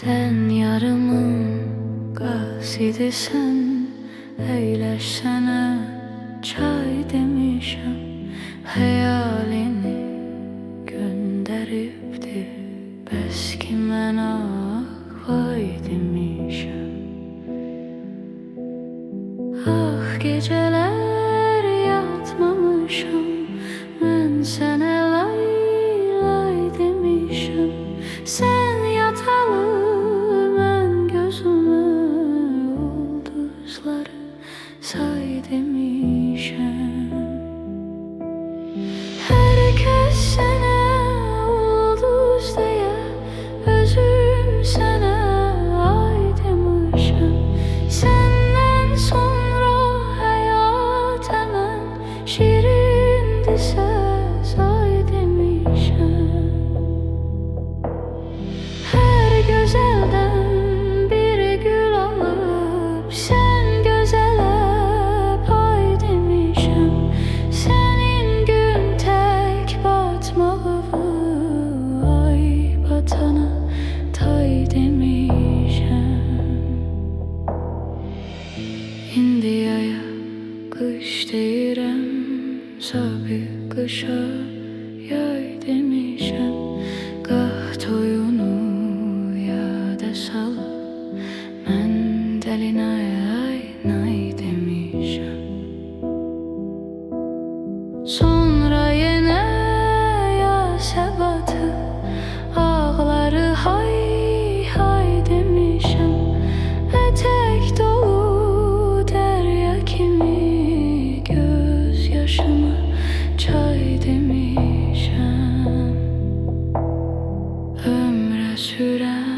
Sen yarımın qasidisen, eyləşsənə çay demişəm. Hayalini gönderipdi, bəs ki mən vay demişəm. Ah geceler yatmamışam, mən sənə lay lay demişəm. Sen yatalı mən gözümü ulduzları say demişəm. Herkes sənə ulduz deyə, özüm sənə ay demişəm. Səndən sonra həyat həmən şirindirsə say demişəm. Hər gözəldən bir gül alıb, sən gözələ pay demişəm. Sənin gün tək batmağı ay batana tay demişəm. İndi aya qış deyirəm, sabi qışa yay demişəm. Qah toyunu yada salıb, mən dəli nay nay demişəm. Sonra yenə yasa batıb, ağları hay hay demişəm. Ətək dolu dərya kimi göz yaşımı çay demişəm. Ömrə sürən